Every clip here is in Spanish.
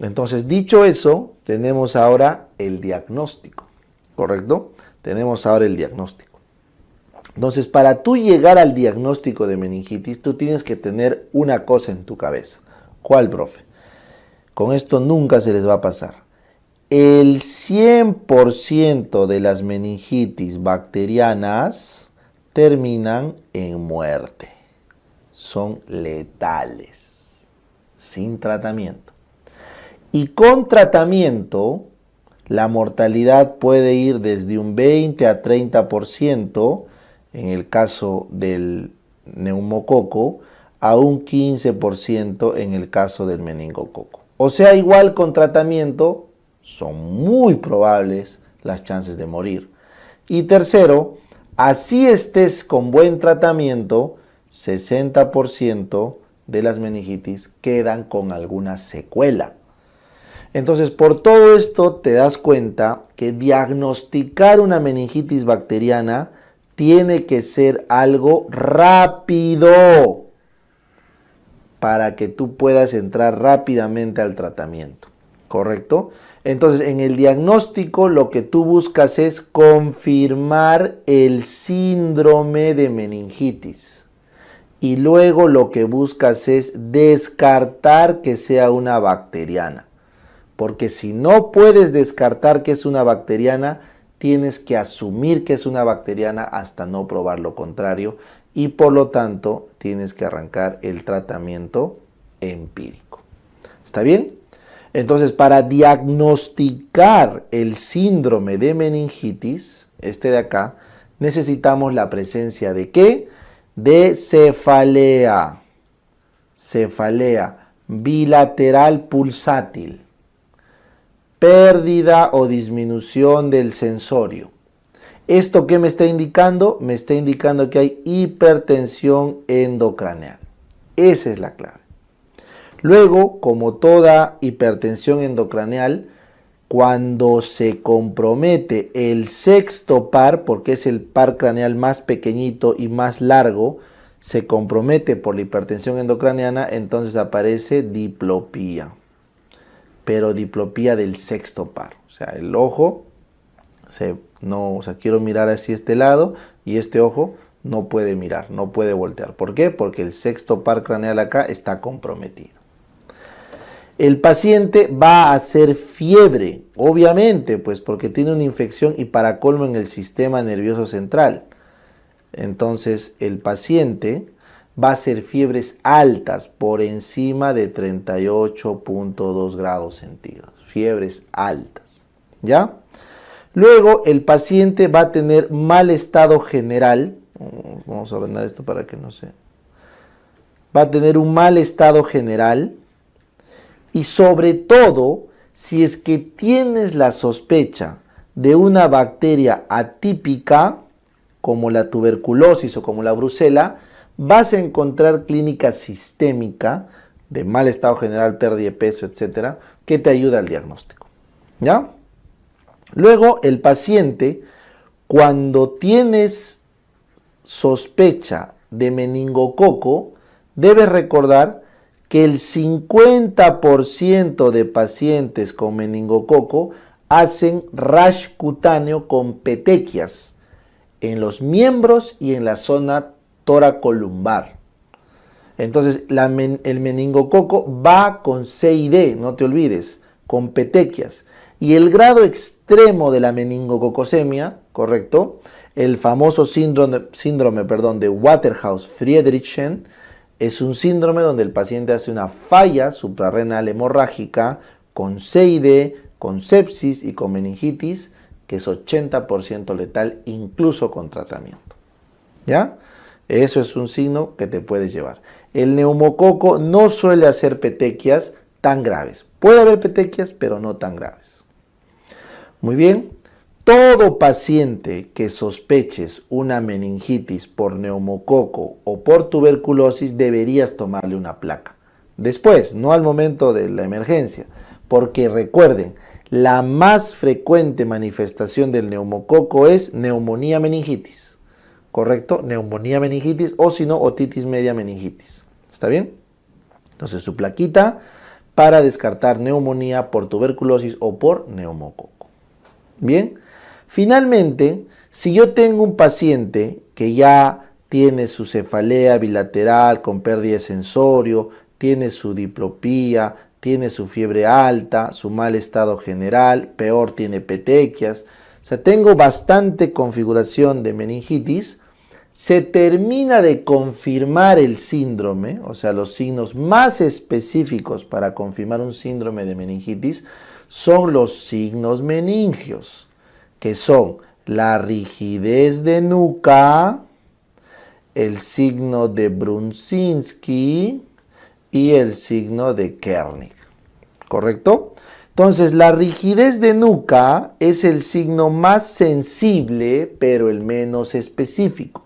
Entonces, dicho eso, tenemos ahora el diagnóstico, ¿correcto? Tenemos ahora el diagnóstico. Entonces, para tú llegar al diagnóstico de meningitis, tú tienes que tener una cosa en tu cabeza. ¿Cuál, profe? Con esto nunca se les va a pasar. El 100% de las meningitis bacterianas terminan en muerte. Son letales, sin tratamiento. Y con tratamiento, la mortalidad puede ir desde un 20 a 30% en el caso del neumococo, a un 15% en el caso del meningococo. O sea, igual con tratamiento, son muy probables las chances de morir. Y tercero, así estés con buen tratamiento, 60% de las meningitis quedan con alguna secuela. Entonces, por todo esto te das cuenta que diagnosticar una meningitis bacteriana tiene que ser algo rápido para que tú puedas entrar rápidamente al tratamiento, ¿correcto? Entonces, en el diagnóstico lo que tú buscas es confirmar el síndrome de meningitis. Y luego lo que buscas es descartar que sea una bacteriana. Porque si no puedes descartar que es una bacteriana, tienes que asumir que es una bacteriana hasta no probar lo contrario. Y por lo tanto, tienes que arrancar el tratamiento empírico. ¿Está bien? Entonces, para diagnosticar el síndrome de meningitis, este de acá, necesitamos la presencia de ¿qué? De cefalea. Cefalea bilateral pulsátil. Pérdida o disminución del sensorio. ¿Esto qué me está indicando? Me está indicando que hay hipertensión endocraneal. Esa es la clave. Luego, como toda hipertensión endocraneal, cuando se compromete el sexto par, porque es el par craneal más pequeñito y más largo, se compromete por la hipertensión endocraneana, entonces aparece diplopía. Pero diplopía del sexto par. O sea, el ojo, quiero mirar hacia este lado y este ojo no puede mirar, no puede voltear. ¿Por qué? Porque el sexto par craneal acá está comprometido. El paciente va a hacer fiebre, obviamente, pues porque tiene una infección y para colmo en el sistema nervioso central. Entonces, el paciente va a hacer fiebres altas por encima de 38.2 grados centígrados. Fiebres altas, ¿ya? Luego, el paciente va a tener mal estado general. Vamos a ordenar esto para que no se... Va a tener un mal estado general. Y sobre todo, si es que tienes la sospecha de una bacteria atípica, como la tuberculosis o como la brucela, vas a encontrar clínica sistémica de mal estado general, pérdida de peso, etcétera, que te ayuda al diagnóstico. ¿Ya? Luego, el paciente, cuando tienes sospecha de meningococo, debes recordar que el 50% de pacientes con meningococo hacen rash cutáneo con petequias en los miembros y en la zona toracolumbar. Entonces, el meningococo va con C y D, no te olvides, con petequias. Y el grado extremo de la meningococosemia, ¿correcto? El famoso síndrome de Waterhouse-Friedrichsen, es un síndrome donde el paciente hace una falla suprarrenal hemorrágica con CID, con sepsis y con meningitis, que es 80% letal incluso con tratamiento. ¿Ya? Eso es un signo que te puedes llevar. El neumococo no suele hacer petequias tan graves. Puede haber petequias, pero no tan graves. Muy bien. Todo paciente que sospeches una meningitis por neumococo o por tuberculosis deberías tomarle una placa. Después, no al momento de la emergencia, porque recuerden, la más frecuente manifestación del neumococo es neumonía meningitis. ¿Correcto? Neumonía meningitis o si no, otitis media meningitis. ¿Está bien? Entonces su plaquita para descartar neumonía por tuberculosis o por neumococo. Bien, finalmente, si yo tengo un paciente que ya tiene su cefalea bilateral con pérdida de sensorio, tiene su diplopía, tiene su fiebre alta, su mal estado general, peor tiene petequias, o sea, tengo bastante configuración de meningitis, se termina de confirmar el síndrome, o sea, los signos más específicos para confirmar un síndrome de meningitis son los signos meningios, que son la rigidez de nuca, el signo de Brunzinski y el signo de Kernig, ¿correcto? Entonces, la rigidez de nuca es el signo más sensible, pero el menos específico.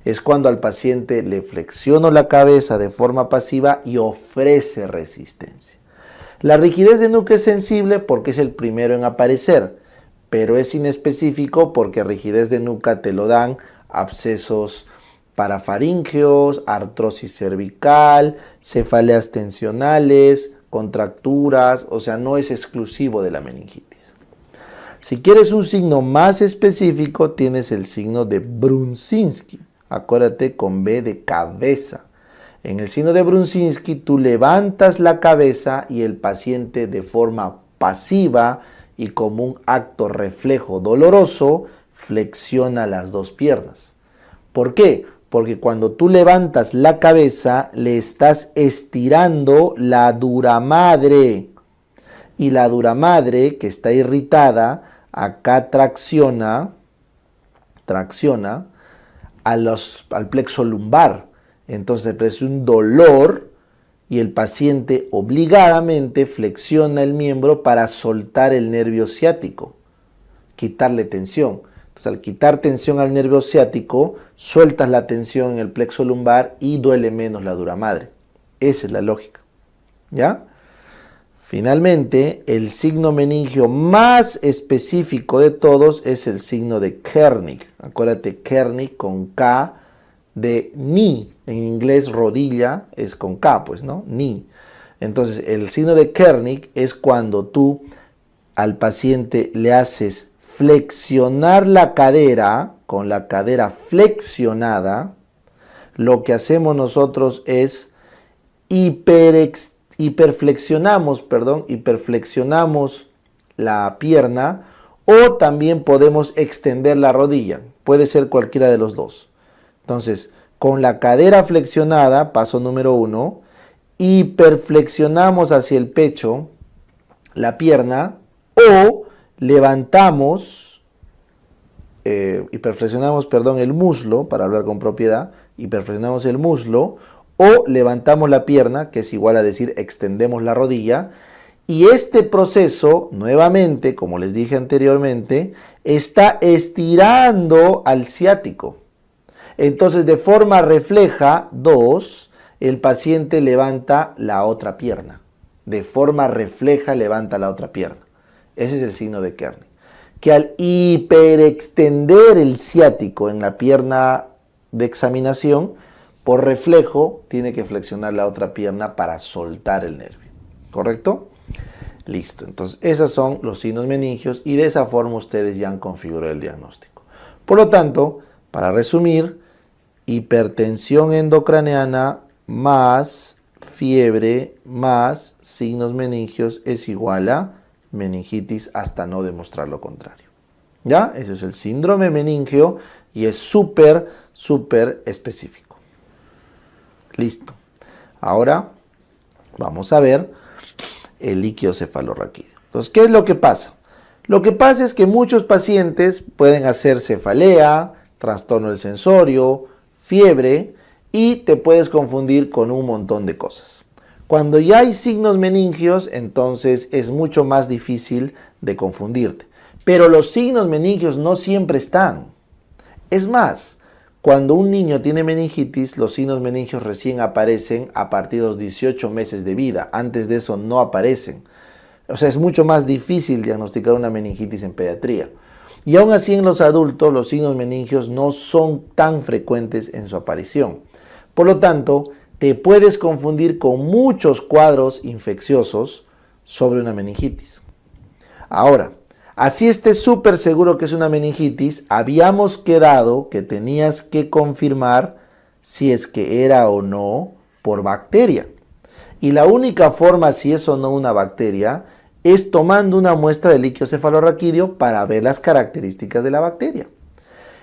Es cuando al paciente le flexiono la cabeza de forma pasiva y ofrece resistencia. La rigidez de nuca es sensible porque es el primero en aparecer, pero es inespecífico porque rigidez de nuca te lo dan abscesos parafaríngeos, artrosis cervical, cefaleas tensionales, contracturas, o sea, no es exclusivo de la meningitis. Si quieres un signo más específico, tienes el signo de Brunzinski. Acuérdate con B de cabeza. En el signo de Brunzinski, tú levantas la cabeza y el paciente de forma pasiva y como un acto reflejo doloroso, flexiona las dos piernas. ¿Por qué? Porque cuando tú levantas la cabeza, le estás estirando la dura madre. Y la dura madre, que está irritada, acá tracciona al plexo lumbar. Entonces produce un dolor y el paciente obligadamente flexiona el miembro para soltar el nervio ciático, quitarle tensión. Entonces, al quitar tensión al nervio ciático, sueltas la tensión en el plexo lumbar y duele menos la dura madre. Esa es la lógica. ¿Ya? Finalmente, el signo meningio más específico de todos es el signo de Kernig. Acuérdate, Kernig con K de knee. En inglés, rodilla es con K, pues, ¿no? Knee. Entonces, el signo de Kernig es cuando tú al paciente le haces flexionar la cadera, con la cadera flexionada. Lo que hacemos nosotros es hiperflexionamos la pierna, o también podemos extender la rodilla. Puede ser cualquiera de los dos. Entonces, con la cadera flexionada, paso número 1, hiperflexionamos hacia el pecho la pierna, o levantamos, el muslo, para hablar con propiedad, hiperflexionamos el muslo, o levantamos la pierna, que es igual a decir extendemos la rodilla, y este proceso, nuevamente, como les dije anteriormente, está estirando al ciático. Entonces, de forma refleja, 2, el paciente levanta la otra pierna. De forma refleja levanta la otra pierna. Ese es el signo de Kernig. Que al hiperextender el ciático en la pierna de examinación, por reflejo, tiene que flexionar la otra pierna para soltar el nervio. ¿Correcto? Listo. Entonces, esos son los signos meningios y de esa forma ustedes ya han configurado el diagnóstico. Por lo tanto, para resumir, hipertensión endocraneana más fiebre más signos meningios es igual a meningitis hasta no demostrar lo contrario. ¿Ya? Ese es el síndrome meningio y es súper específico. Listo. Ahora vamos a ver el líquido cefalorraquídeo. Entonces, ¿qué es lo que pasa? Lo que pasa es que muchos pacientes pueden hacer cefalea, trastorno del sensorio, fiebre y te puedes confundir con un montón de cosas. Cuando ya hay signos meningios, entonces es mucho más difícil de confundirte. Pero los signos meningios no siempre están. Es más, cuando un niño tiene meningitis, los signos meningios recién aparecen a partir de los 18 meses de vida. Antes de eso no aparecen. O sea, es mucho más difícil diagnosticar una meningitis en pediatría. Y aún así en los adultos los signos meningios no son tan frecuentes en su aparición. Por lo tanto, te puedes confundir con muchos cuadros infecciosos sobre una meningitis. Ahora, así estés súper seguro que es una meningitis, habíamos quedado que tenías que confirmar si es que era o no por bacteria. Y la única forma, si es o no una bacteria, es tomando una muestra de líquido cefalorraquídeo para ver las características de la bacteria.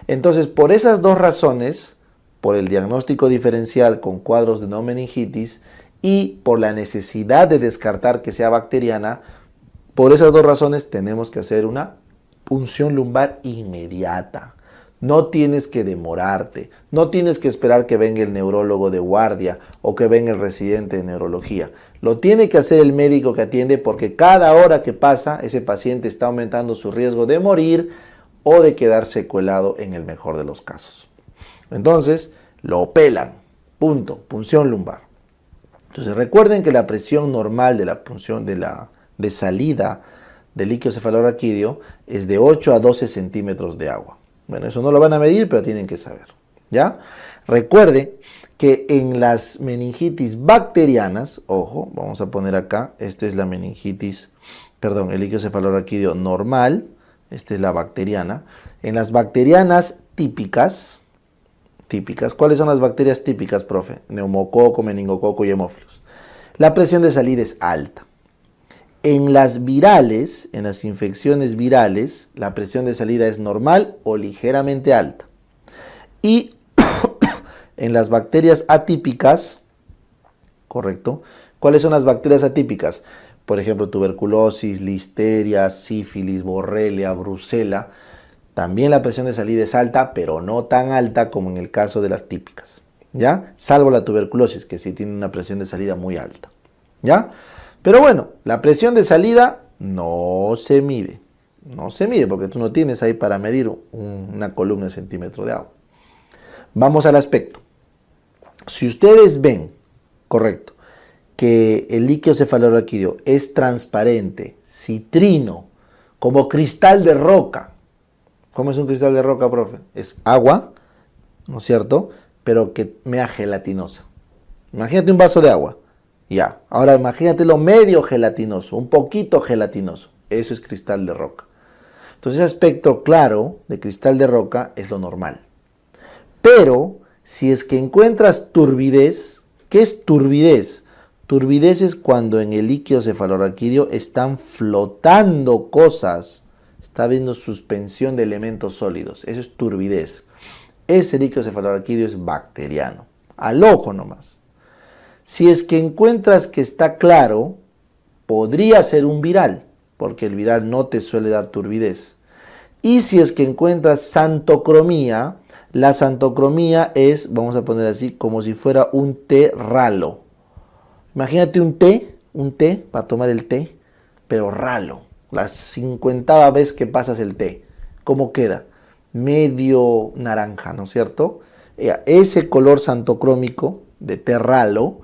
Entonces, por esas dos razones, por el diagnóstico diferencial con cuadros de no meningitis y por la necesidad de descartar que sea bacteriana, por esas dos razones tenemos que hacer una punción lumbar inmediata. No tienes que demorarte, no tienes que esperar que venga el neurólogo de guardia o que venga el residente de neurología. Lo tiene que hacer el médico que atiende porque cada hora que pasa ese paciente está aumentando su riesgo de morir o de quedar secuelado en el mejor de los casos. Entonces, lo pelan. Punto. Punción lumbar. Entonces, recuerden que la presión normal de la punción de salida del líquido cefalorraquídeo es de 8 a 12 centímetros de agua. Bueno, eso no lo van a medir, pero tienen que saber. ¿Ya? Recuerden que en las meningitis bacterianas, ojo, vamos a poner acá, esta es la meningitis, perdón, el líquido cefalorraquídeo normal, esta es la bacteriana. En las bacterianas típicas, ¿cuáles son las bacterias típicas, profe? Neumococo, meningococo y hemófilos. La presión de salida es alta. En las virales, en las infecciones virales, la presión de salida es normal o ligeramente alta. Y en las bacterias atípicas, ¿correcto? ¿Cuáles son las bacterias atípicas? Por ejemplo, tuberculosis, listeria, sífilis, borrelia, brucela. También la presión de salida es alta, pero no tan alta como en el caso de las típicas, ¿ya? Salvo la tuberculosis, que sí tiene una presión de salida muy alta, ¿ya? Pero bueno, la presión de salida no se mide. No se mide porque tú no tienes ahí para medir una columna de centímetro de agua. Vamos al aspecto. Si ustedes ven, correcto, que el líquido cefalorraquídeo es transparente, citrino, como cristal de roca. ¿Cómo es un cristal de roca, profe? Es agua, ¿no es cierto? Pero que mea gelatinosa. Imagínate un vaso de agua. Ya, ahora imagínatelo medio gelatinoso, un poquito gelatinoso. Eso es cristal de roca. Entonces, ese aspecto claro de cristal de roca es lo normal. Pero, si es que encuentras turbidez, ¿qué es turbidez? Turbidez es cuando en el líquido cefalorraquídeo están flotando cosas. Está habiendo suspensión de elementos sólidos. Eso es turbidez. Ese líquido cefalorraquídeo es bacteriano. Al ojo nomás. Si es que encuentras que está claro, podría ser un viral, porque el viral no te suele dar turbidez. Y si es que encuentras xantocromía, la xantocromía es, vamos a poner así, como si fuera un té ralo. Imagínate un té, para tomar el té, pero ralo. La 50ª vez que pasas el té, ¿cómo queda? Medio naranja, ¿no es cierto? Ese color xantocrómico de té ralo,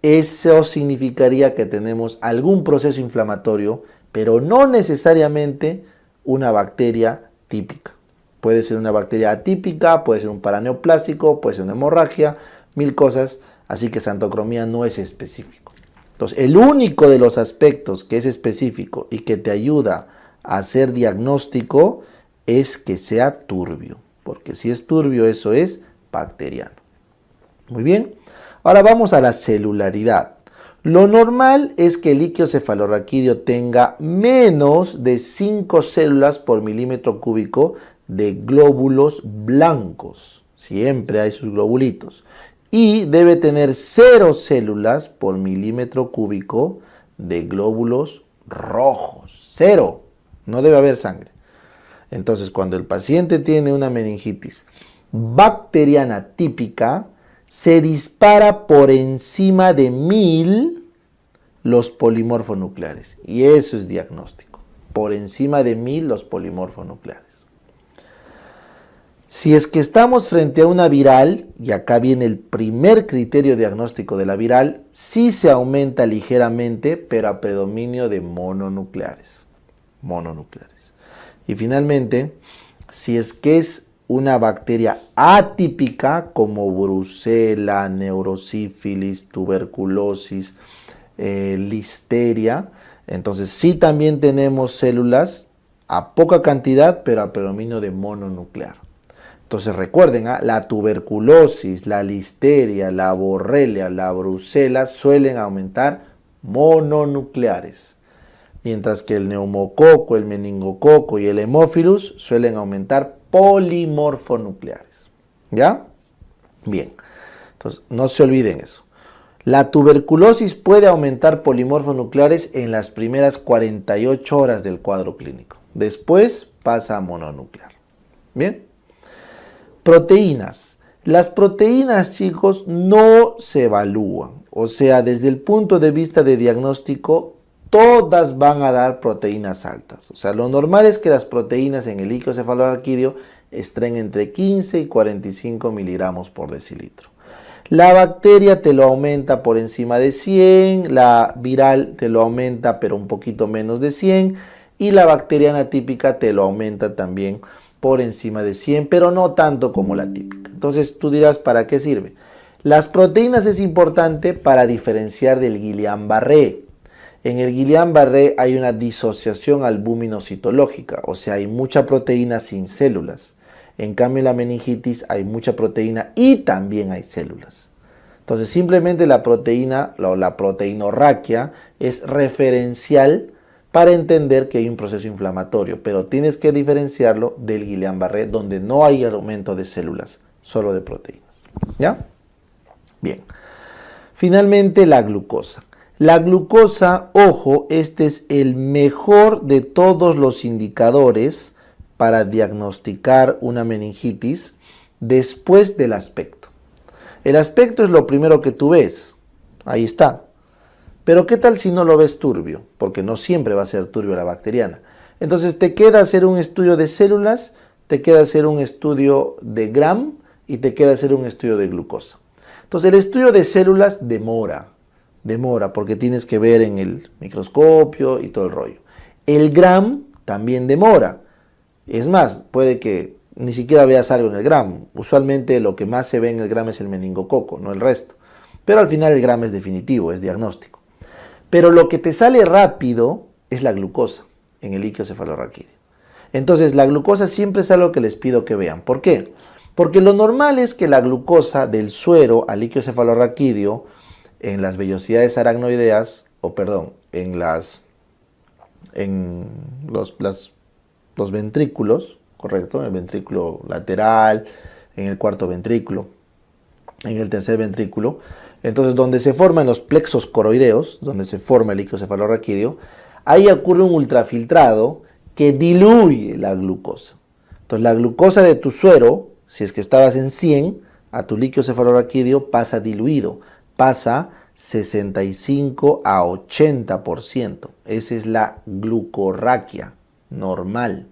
eso significaría que tenemos algún proceso inflamatorio, pero no necesariamente una bacteria típica. Puede ser una bacteria atípica, puede ser un paraneoplásico, puede ser una hemorragia, mil cosas, así que xantocromía no es específico. Entonces, el único de los aspectos que es específico y que te ayuda a hacer diagnóstico es que sea turbio, porque si es turbio eso es bacteriano. Muy bien. Ahora vamos a la celularidad. Lo normal es que el líquido cefalorraquídeo tenga menos de 5 células por milímetro cúbico de glóbulos blancos. Siempre hay sus globulitos. Y debe tener 0 células por milímetro cúbico de glóbulos rojos. 0. No debe haber sangre. Entonces, cuando el paciente tiene una meningitis bacteriana típica, se dispara por encima de 1000 los polimorfonucleares. Y eso es diagnóstico. Por encima de 1000 los polimorfonucleares. Si es que estamos frente a una viral, y acá viene el primer criterio diagnóstico de la viral, sí se aumenta ligeramente, pero a predominio de mononucleares. Y finalmente, si es que es una bacteria atípica como brucela, neurosífilis, tuberculosis, listeria. Entonces sí también tenemos células a poca cantidad, pero a predominio de mononuclear. Entonces recuerden, la tuberculosis, la listeria, la borrelia, la brucela suelen aumentar mononucleares, mientras que el neumococo, el meningococo y el hemófilus suelen aumentar polimorfonucleares. ¿Ya? Bien, entonces no se olviden eso. La tuberculosis puede aumentar polimorfonucleares en las primeras 48 horas del cuadro clínico. Después pasa a mononuclear. Bien. Proteínas. Las proteínas, chicos, no se evalúan. O sea, desde el punto de vista de diagnóstico, todas van a dar proteínas altas. O sea, lo normal es que las proteínas en el líquido cefalorraquídeo estén entre 15 y 45 miligramos por decilitro. La bacteria te lo aumenta por encima de 100, la viral te lo aumenta pero un poquito menos de 100 y la bacteriana típica te lo aumenta también por encima de 100, pero no tanto como la típica. Entonces tú dirás, ¿para qué sirve? Las proteínas es importante para diferenciar del Guillain-Barré. En el Guillain-Barré hay una disociación albúmino-citológica, o sea, hay mucha proteína sin células. En cambio, en la meningitis hay mucha proteína y también hay células. Entonces, simplemente la proteína, la proteinorraquia, es referencial para entender que hay un proceso inflamatorio, pero tienes que diferenciarlo del Guillain-Barré, donde no hay aumento de células, solo de proteínas. ¿Ya? Bien. Finalmente, la glucosa. La glucosa, ojo, este es el mejor de todos los indicadores para diagnosticar una meningitis después del aspecto. El aspecto es lo primero que tú ves. Ahí está. Pero ¿qué tal si no lo ves turbio? Porque no siempre va a ser turbio la bacteriana. Entonces te queda hacer un estudio de células, te queda hacer un estudio de Gram y te queda hacer un estudio de glucosa. Entonces el estudio de células demora porque tienes que ver en el microscopio y todo el rollo. El Gram también demora. Es más, puede que ni siquiera veas algo en el Gram. Usualmente lo que más se ve en el Gram es el meningococo, no el resto. Pero al final el Gram es definitivo, es diagnóstico. Pero lo que te sale rápido es la glucosa en el líquido cefalorraquídeo. Entonces la glucosa siempre es algo que les pido que vean. ¿Por qué? Porque lo normal es que la glucosa del suero al líquido cefalorraquídeo en las vellosidades aracnoideas, en los ventrículos, correcto, en el ventrículo lateral, en el cuarto ventrículo, en el tercer ventrículo. Entonces, donde se forman los plexos coroideos, donde se forma el líquido cefalorraquídeo, ahí ocurre un ultrafiltrado que diluye la glucosa. Entonces, la glucosa de tu suero, si es que estabas en 100, a tu líquido cefalorraquídeo pasa diluido, pasa 65 a 80%. Esa es la glucorraquia normal.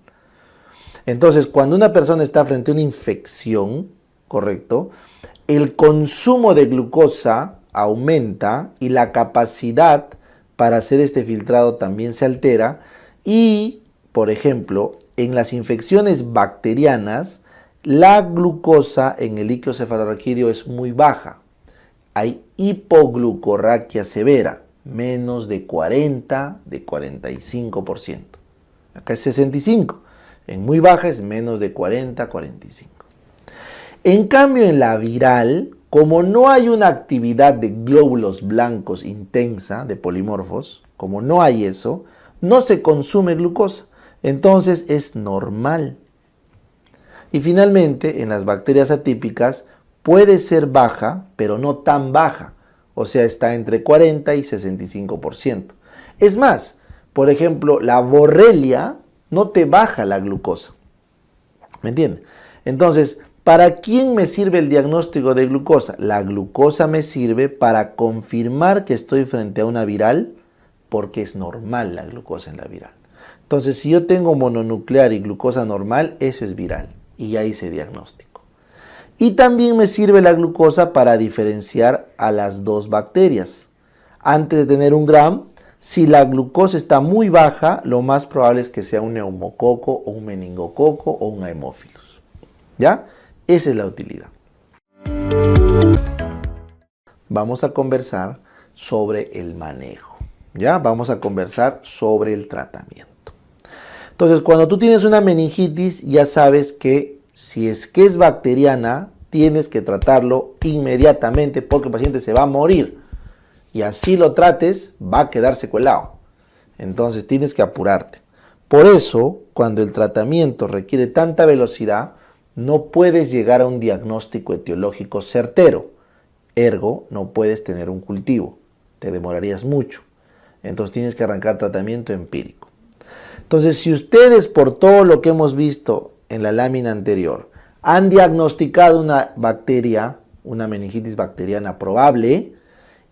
Entonces, cuando una persona está frente a una infección, correcto, el consumo de glucosa aumenta y la capacidad para hacer este filtrado también se altera y, por ejemplo, en las infecciones bacterianas, la glucosa en el líquido cefalorraquídeo es muy baja. Hay hipoglucorraquia severa, menos de 40, de 45%. Acá es 65. En muy baja es menos de 40, 45. En cambio, en la viral, como no hay una actividad de glóbulos blancos intensa, de polimorfos, como no hay eso, no se consume glucosa. Entonces es normal. Y finalmente, en las bacterias atípicas, puede ser baja, pero no tan baja. O sea, está entre 40 y 65%. Es más, por ejemplo, la borrelia no te baja la glucosa. ¿Me entienden? Entonces, ¿para quién me sirve el diagnóstico de glucosa? La glucosa me sirve para confirmar que estoy frente a una viral, porque es normal la glucosa en la viral. Entonces, si yo tengo mononuclear y glucosa normal, eso es viral. Y ya hice diagnóstico. Y también me sirve la glucosa para diferenciar a las dos bacterias. Antes de tener un Gram, si la glucosa está muy baja, lo más probable es que sea un neumococo o un meningococo o un haemophilus. ¿Ya? Esa es la utilidad. Vamos a conversar sobre el manejo. ¿Ya? Vamos a conversar sobre el tratamiento. Entonces, cuando tú tienes una meningitis, ya sabes que si es que es bacteriana, tienes que tratarlo inmediatamente porque el paciente se va a morir. Y así lo trates, va a quedar secuelado. Entonces, tienes que apurarte. Por eso, cuando el tratamiento requiere tanta velocidad, no puedes llegar a un diagnóstico etiológico certero. Ergo, no puedes tener un cultivo. Te demorarías mucho. Entonces tienes que arrancar tratamiento empírico. Entonces, si ustedes, por todo lo que hemos visto en la lámina anterior, han diagnosticado una bacteria, una meningitis bacteriana probable,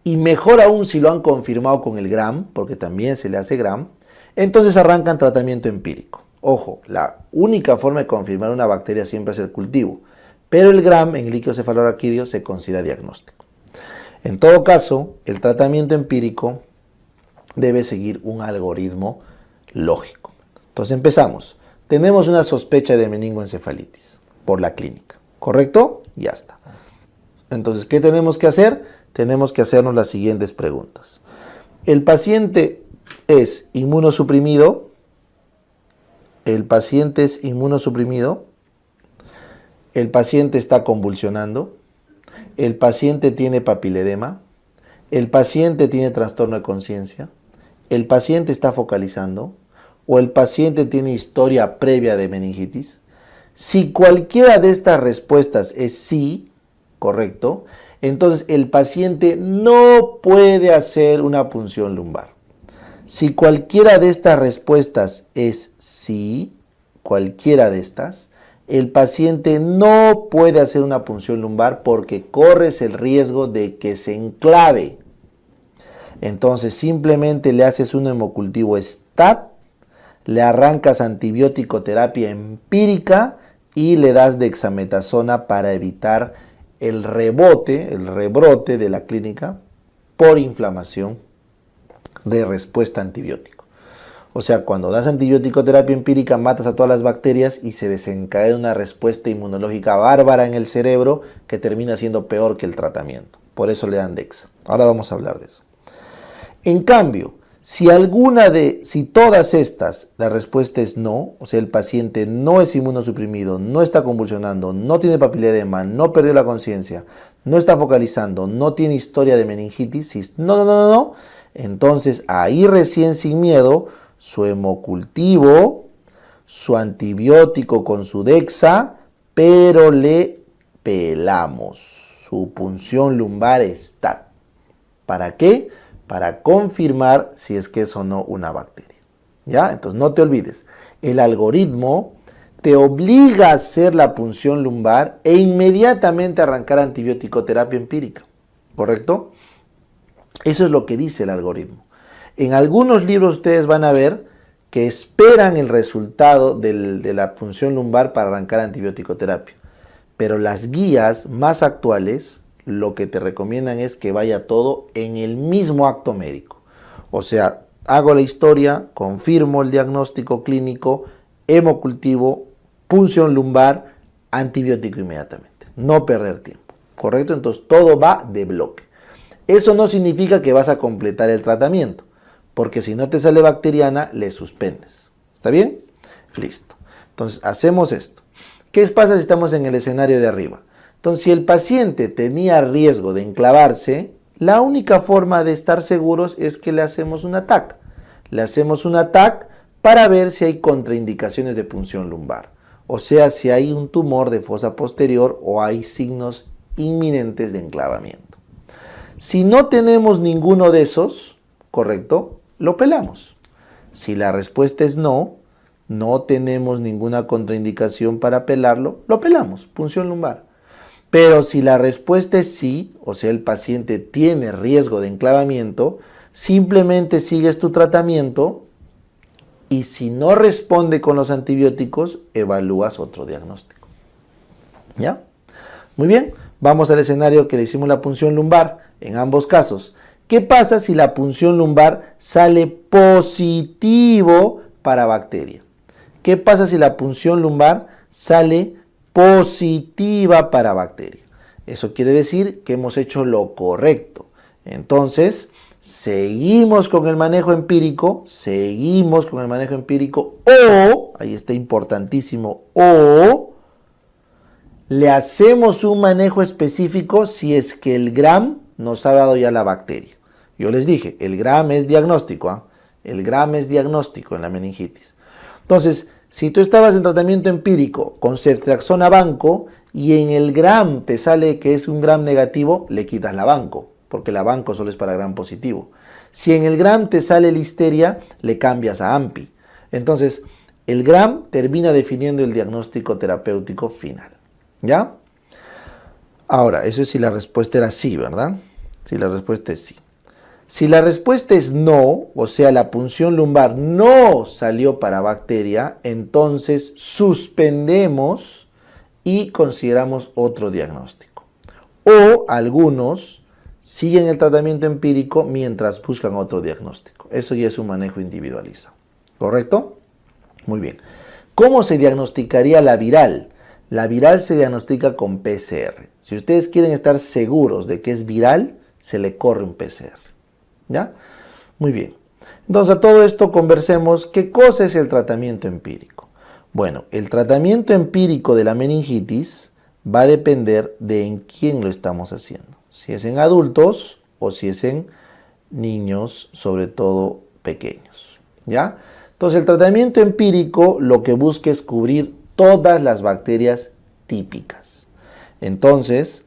y mejor aún si lo han confirmado con el Gram, porque también se le hace Gram, entonces arrancan tratamiento empírico. Ojo, la única forma de confirmar una bacteria siempre es el cultivo, pero el Gram en líquido cefalorraquídeo se considera diagnóstico. En todo caso, el tratamiento empírico debe seguir un algoritmo lógico. Entonces empezamos. Tenemos una sospecha de meningoencefalitis por la clínica, ¿correcto? Ya está. Entonces, ¿qué tenemos que hacer? Tenemos que hacernos las siguientes preguntas. ¿El paciente es inmunosuprimido? ¿El paciente es inmunosuprimido? ¿El paciente está convulsionando? ¿El paciente tiene papiledema? ¿El paciente tiene trastorno de conciencia? ¿El paciente está focalizando? ¿O el paciente tiene historia previa de meningitis? Si cualquiera de estas respuestas es sí, correcto, entonces el paciente no puede hacer una punción lumbar. Si cualquiera de estas respuestas es sí, cualquiera de estas, el paciente no puede hacer una punción lumbar porque corres el riesgo de que se enclave. Entonces simplemente le haces un hemocultivo STAT, le arrancas antibiótico terapia empírica y le das dexametasona para evitar el rebrote de la clínica por inflamación de respuesta a antibiótico. O sea, cuando das antibiótico terapia empírica matas a todas las bacterias y se desencadena una respuesta inmunológica bárbara en el cerebro que termina siendo peor que el tratamiento. Por eso le dan dexa. Ahora vamos a hablar de eso. En cambio, si todas estas, la respuesta es no, o sea, el paciente no es inmunosuprimido, no está convulsionando, no tiene papiledema, no perdió la conciencia, no está focalizando, no tiene historia de meningitis, no, entonces ahí recién sin miedo, su hemocultivo, su antibiótico con su dexa, pero le pelamos. Su punción lumbar STAT. ¿Para qué? Para confirmar si es que es o no una bacteria. ¿Ya? Entonces no te olvides, el algoritmo te obliga a hacer la punción lumbar e inmediatamente arrancar antibiótico terapia empírica. ¿Correcto? Eso es lo que dice el algoritmo. En algunos libros ustedes van a ver que esperan el resultado de la punción lumbar para arrancar antibiótico terapia. Pero las guías más actuales lo que te recomiendan es que vaya todo en el mismo acto médico. O sea, hago la historia, confirmo el diagnóstico clínico, hemocultivo, punción lumbar, antibiótico inmediatamente. No perder tiempo. ¿Correcto? Entonces todo va de bloque. Eso no significa que vas a completar el tratamiento, porque si no te sale bacteriana, le suspendes. ¿Está bien? Listo. Entonces hacemos esto. ¿Qué pasa si estamos en el escenario de arriba? Entonces, si el paciente tenía riesgo de enclavarse, la única forma de estar seguros es que le hacemos un ATAC. Le hacemos un ATAC para ver si hay contraindicaciones de punción lumbar. O sea, si hay un tumor de fosa posterior o hay signos inminentes de enclavamiento. Si no tenemos ninguno de esos, correcto, lo pelamos. Si la respuesta es no, no tenemos ninguna contraindicación para pelarlo, lo pelamos, punción lumbar. Pero si la respuesta es sí, o sea, el paciente tiene riesgo de enclavamiento, simplemente sigues tu tratamiento y si no responde con los antibióticos, evalúas otro diagnóstico. ¿Ya? Muy bien, vamos al escenario que le hicimos la punción lumbar en ambos casos. ¿Qué pasa si la punción lumbar sale positivo para bacteria? ¿Qué pasa si la punción lumbar sale positiva para bacteria. Eso quiere decir que hemos hecho lo correcto. Entonces, seguimos con el manejo empírico, o, ahí está importantísimo, o le hacemos un manejo específico si es que el Gram nos ha dado ya la bacteria. Yo les dije, el Gram es diagnóstico, ¿eh? El Gram es diagnóstico en la meningitis. Entonces, si tú estabas en tratamiento empírico con ceftriaxona banco y en el Gram te sale que es un Gram negativo, le quitas la banco, porque la banco solo es para Gram positivo. Si en el Gram te sale listeria, le cambias a AMPI. Entonces, el Gram termina definiendo el diagnóstico terapéutico final. ¿Ya? Ahora, eso es si la respuesta era sí, ¿verdad? Si la respuesta es sí. Si la respuesta es no, o sea, la punción lumbar no salió para bacteria, entonces suspendemos y consideramos otro diagnóstico. O algunos siguen el tratamiento empírico mientras buscan otro diagnóstico. Eso ya es un manejo individualizado. ¿Correcto? Muy bien. ¿Cómo se diagnosticaría la viral? La viral se diagnostica con PCR. Si ustedes quieren estar seguros de que es viral, se le corre un PCR. ¿Ya? Muy bien. Entonces, a todo esto conversemos qué cosa es el tratamiento empírico. Bueno, el tratamiento empírico de la meningitis va a depender de en quién lo estamos haciendo. Si es en adultos o si es en niños, sobre todo pequeños. ¿Ya? Entonces, el tratamiento empírico lo que busca es cubrir todas las bacterias típicas. Entonces,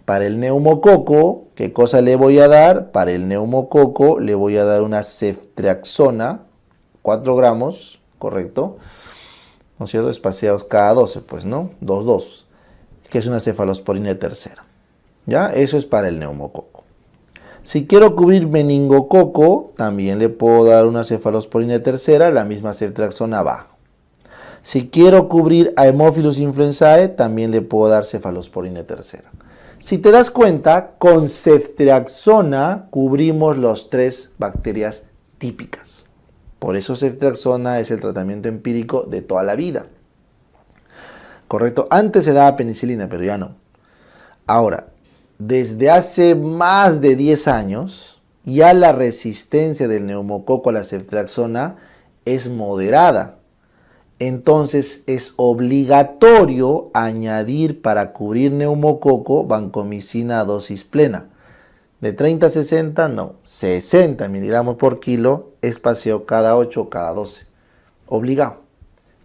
para el neumococo, ¿qué cosa le voy a dar? Para el neumococo le voy a dar una ceftriaxona, 4 gramos, ¿correcto? ¿No es cierto? Espaciados cada 12, pues, ¿no? 2,2, que es una cefalosporina tercera. ¿Ya? Eso es para el neumococo. Si quiero cubrir meningococo, también le puedo dar una cefalosporina tercera, la misma ceftriaxona baja. Si quiero cubrir a Haemophilus influenzae, también le puedo dar cefalosporina tercera. Si te das cuenta, con ceftriaxona cubrimos las 3 bacterias típicas. Por eso ceftriaxona es el tratamiento empírico de toda la vida. ¿Correcto? Antes se daba penicilina, pero ya no. Ahora, desde hace más de 10 años, ya la resistencia del neumococo a la ceftriaxona es moderada. Entonces es obligatorio añadir para cubrir neumococo vancomicina a dosis plena. De 30 a 60, no, 60 miligramos por kilo, espacio cada 8 o cada 12. Obligado.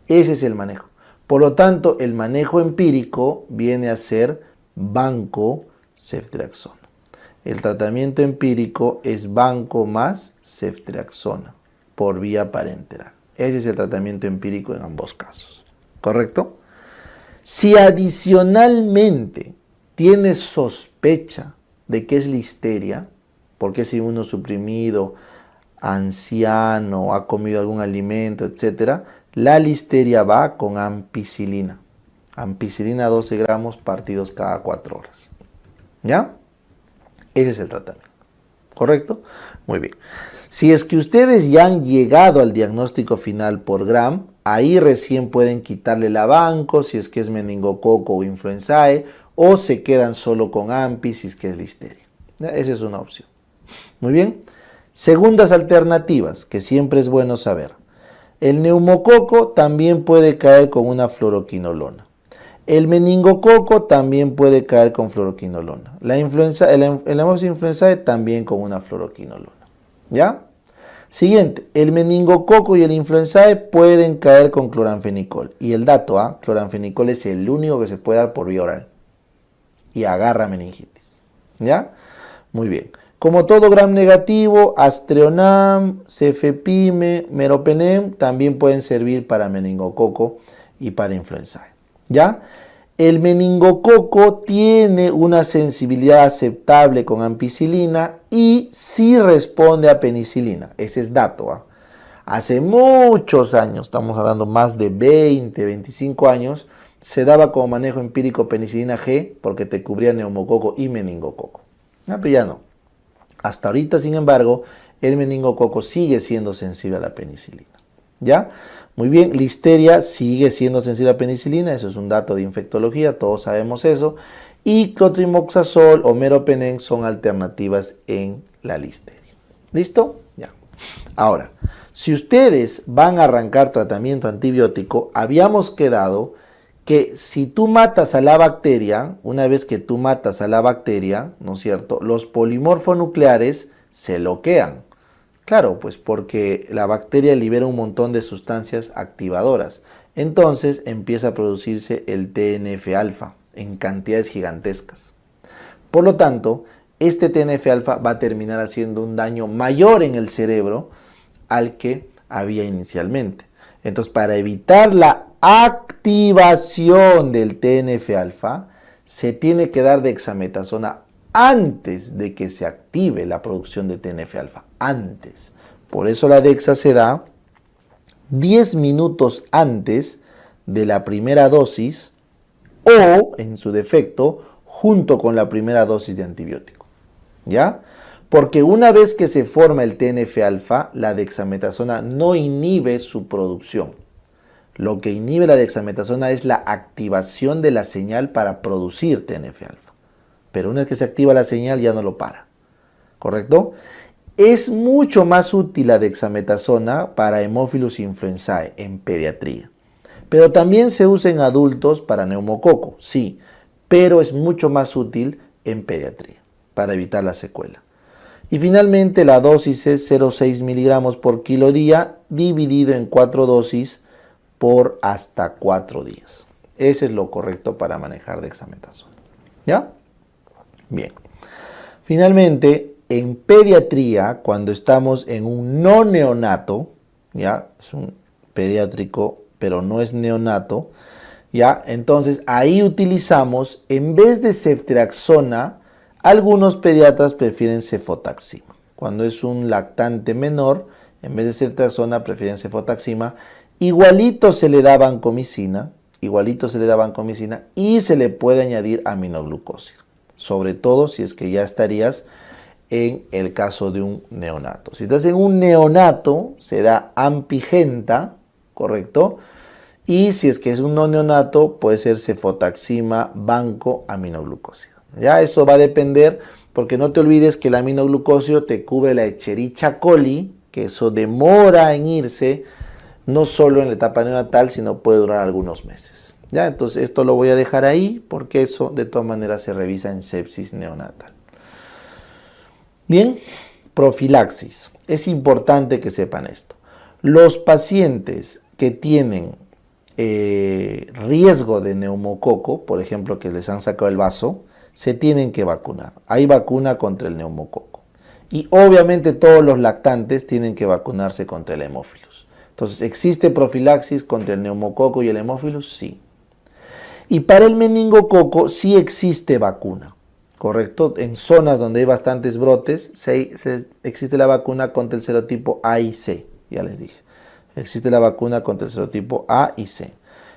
Ese es el manejo. Por lo tanto, el manejo empírico viene a ser banco ceftriaxona. El tratamiento empírico es banco más ceftriaxona por vía parenteral. Ese es el tratamiento empírico en ambos casos. ¿Correcto? Si adicionalmente tienes sospecha de que es listeria, porque es inmunosuprimido, anciano, ha comido algún alimento, etc., la listeria va con ampicilina. Ampicilina 12 gramos partidos cada 4 horas. ¿Ya? Ese es el tratamiento. ¿Correcto? Muy bien. Si es que ustedes ya han llegado al diagnóstico final por Gram, ahí recién pueden quitarle la banco si es que es meningococo o influenzae, o se quedan solo con AMPI si es que es listeria. Esa es una opción. Muy bien. Segundas alternativas, que siempre es bueno saber. El neumococo también puede caer con una fluoroquinolona. El meningococo también puede caer con fluoroquinolona. La influenza, el Haemophilus influenzae también con una fluoroquinolona. ¿Ya? Siguiente, el meningococo y el influenzae pueden caer con cloranfenicol. Y el dato, cloranfenicol es el único que se puede dar por vía oral. Y agarra meningitis. ¿Ya? Muy bien. Como todo Gram negativo, Aztreonam, Cefepime, Meropenem también pueden servir para meningococo y para influenzae. ¿Ya? El meningococo tiene una sensibilidad aceptable con ampicilina y sí responde a penicilina. Ese es dato. Hace muchos años, estamos hablando más de 20, 25 años, se daba como manejo empírico penicilina G porque te cubría neumococo y meningococo. Pero ya no. Hasta ahorita, sin embargo, el meningococo sigue siendo sensible a la penicilina. ¿Ya? Muy bien, listeria sigue siendo sensible a penicilina, eso es un dato de infectología, todos sabemos eso. Y clotrimazol o meropenem son alternativas en la listeria. ¿Listo? Ya. Ahora, si ustedes van a arrancar tratamiento antibiótico, habíamos quedado que si tú matas a la bacteria, una vez que tú matas a la bacteria, ¿no es cierto?, los polimorfonucleares se bloquean. Claro, pues porque la bacteria libera un montón de sustancias activadoras. Entonces empieza a producirse el TNF-alfa en cantidades gigantescas. Por lo tanto, este TNF-alfa va a terminar haciendo un daño mayor en el cerebro al que había inicialmente. Entonces, para evitar la activación del TNF-alfa, se tiene que dar dexametasona antes de que se active la producción de TNF-alfa. Antes. Por eso la dexa se da 10 minutos antes de la primera dosis o, en su defecto, junto con la primera dosis de antibiótico. ¿Ya? Porque una vez que se forma el TNF-alfa, la dexametasona no inhibe su producción. Lo que inhibe la dexametasona es la activación de la señal para producir TNF-alfa. Pero una vez que se activa la señal ya no lo para. ¿Correcto? Es mucho más útil la dexametasona para Haemophilus influenzae en pediatría. Pero también se usa en adultos para neumococo, sí. Pero es mucho más útil en pediatría para evitar la secuela. Y finalmente la dosis es 0,6 miligramos por kilo día dividido en 4 dosis por hasta 4 días. Ese es lo correcto para manejar dexametasona. ¿Ya? Bien. Finalmente, en pediatría, cuando estamos en un no neonato, ya es un pediátrico, pero no es neonato, ya, entonces ahí utilizamos, en vez de ceftriaxona, algunos pediatras prefieren cefotaxima. Cuando es un lactante menor, en vez de ceftriaxona, prefieren cefotaxima. Igualito se le da vancomicina, y se le puede añadir aminoglucósido. Sobre todo si es que ya estarías en el caso de un neonato. Si estás en un neonato, se da ampigenta, ¿correcto? Y si es que es un no neonato, puede ser cefotaxima, banco, aminoglucósido. Ya eso va a depender, porque no te olvides que el aminoglucósido te cubre la Escherichia coli, que eso demora en irse, no solo en la etapa neonatal, sino puede durar algunos meses. ¿Ya? Entonces esto lo voy a dejar ahí, porque eso de todas maneras se revisa en sepsis neonatal. Bien, profilaxis. Es importante que sepan esto. Los pacientes que tienen riesgo de neumococo, por ejemplo, que les han sacado el vaso, se tienen que vacunar. Hay vacuna contra el neumococo. Y obviamente todos los lactantes tienen que vacunarse contra el hemófilus. Entonces, ¿existe profilaxis contra el neumococo y el hemófilus? Sí. Y para el meningococo sí existe vacuna, ¿correcto? En zonas donde hay bastantes brotes, existe la vacuna contra el serotipo A y C, ya les dije. Existe la vacuna contra el serotipo A y C.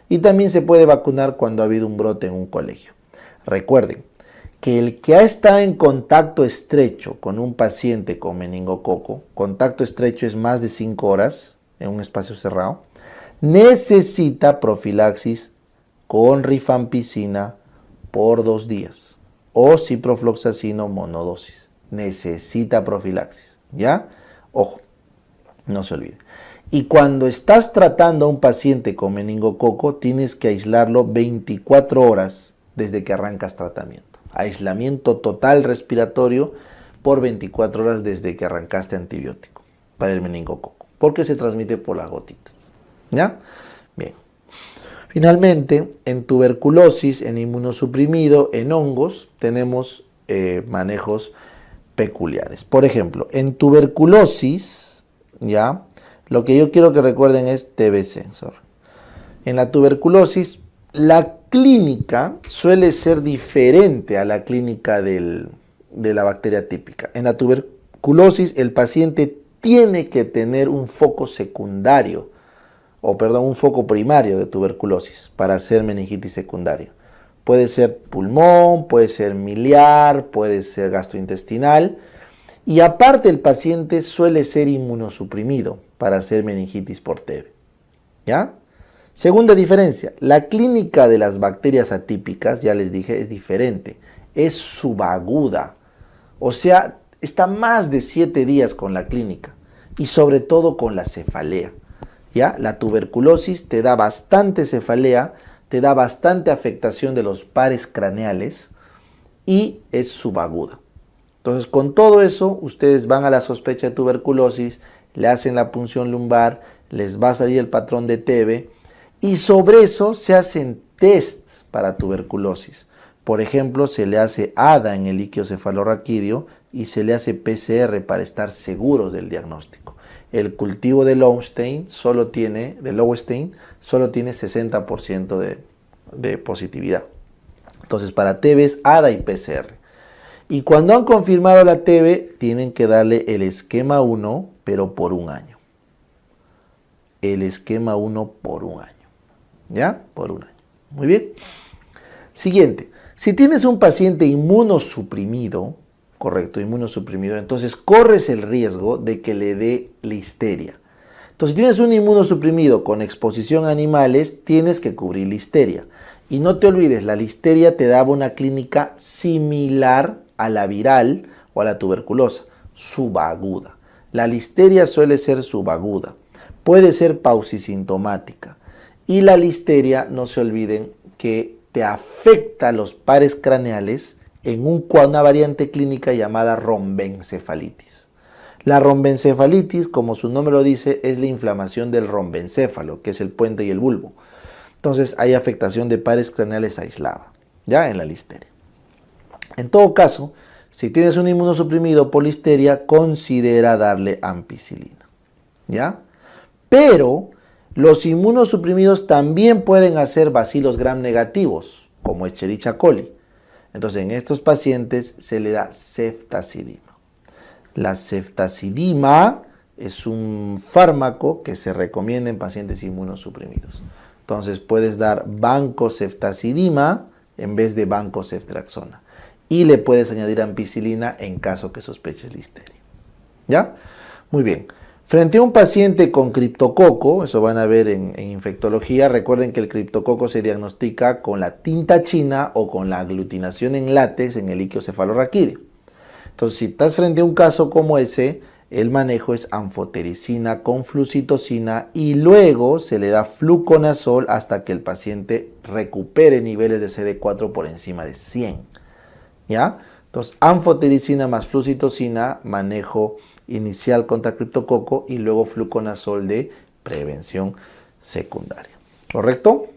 Y también se puede vacunar cuando ha habido un brote en un colegio. Recuerden que el que ha estado en contacto estrecho con un paciente con meningococo, contacto estrecho es más de 5 horas en un espacio cerrado, necesita profilaxis con rifampicina por 2 días o ciprofloxacino monodosis. Necesita profilaxis, ¿ya? Ojo, no se olvide. Y cuando estás tratando a un paciente con meningococo, tienes que aislarlo 24 horas desde que arrancas tratamiento. Aislamiento total respiratorio por 24 horas desde que arrancaste antibiótico para el meningococo, porque se transmite por las gotitas. ¿Ya? Bien. Finalmente, en tuberculosis, en inmunosuprimido, en hongos, tenemos manejos peculiares. Por ejemplo, en tuberculosis, ¿ya? Lo que yo quiero que recuerden es TBC. En la tuberculosis, la clínica suele ser diferente a la clínica de la bacteria típica. En la tuberculosis, el paciente tiene que tener un foco secundario, un foco primario de tuberculosis para hacer meningitis secundaria. Puede ser pulmón, puede ser miliar, puede ser gastrointestinal. Y aparte el paciente suele ser inmunosuprimido para hacer meningitis por TB. ¿Ya? Segunda diferencia, la clínica de las bacterias atípicas, ya les dije, es diferente. Es subaguda. O sea, está más de 7 días con la clínica y sobre todo con la cefalea. ¿Ya? La tuberculosis te da bastante cefalea, te da bastante afectación de los pares craneales y es subaguda. Entonces, con todo eso, ustedes van a la sospecha de tuberculosis, le hacen la punción lumbar, les va a salir el patrón de TB y sobre eso se hacen tests para tuberculosis. Por ejemplo, se le hace ADA en el líquido cefalorraquídeo y se le hace PCR para estar seguros del diagnóstico. El cultivo de Lowenstein solo tiene 60% de positividad. Entonces, para TB es ADA y PCR. Y cuando han confirmado la TB, tienen que darle el esquema 1, pero por un año. El esquema 1 por un año. ¿Ya? Por un año. Muy bien. Siguiente. Si tienes un paciente inmunosuprimido, correcto, inmunosuprimido, entonces corres el riesgo de que le dé listeria. Entonces, si tienes un inmunosuprimido con exposición a animales, tienes que cubrir listeria. Y no te olvides, la listeria te daba una clínica similar a la viral o a la tuberculosa, subaguda. La listeria suele ser subaguda, puede ser paucisintomática. Y la listeria, no se olviden, que te afecta los pares craneales en una variante clínica llamada rombencefalitis. La rombencefalitis, como su nombre lo dice, es la inflamación del rombencéfalo, que es el puente y el bulbo. Entonces hay afectación de pares craneales aislada, ya en la listeria. En todo caso, si tienes un inmunosuprimido por listeria, considera darle ampicilina, ¿ya? Pero los inmunosuprimidos también pueden hacer bacilos gram negativos, como Escherichia coli. Entonces, en estos pacientes se le da ceftazidima. La ceftazidima es un fármaco que se recomienda en pacientes inmunosuprimidos. Entonces, puedes dar vancoceftazidima en vez de vancoceftriaxona. Y le puedes añadir ampicilina en caso que sospeches listeria. ¿Ya? Muy bien. Frente a un paciente con criptococo, eso van a ver en infectología, recuerden que el criptococo se diagnostica con la tinta china o con la aglutinación en látex en el líquido cefalorraquídeo. Entonces, si estás frente a un caso como ese, el manejo es anfotericina con flucitocina y luego se le da fluconazol hasta que el paciente recupere niveles de CD4 por encima de 100. ¿Ya? Entonces, anfotericina más flucitocina, manejo inicial contra criptococo y luego fluconazol de prevención secundaria. ¿Correcto?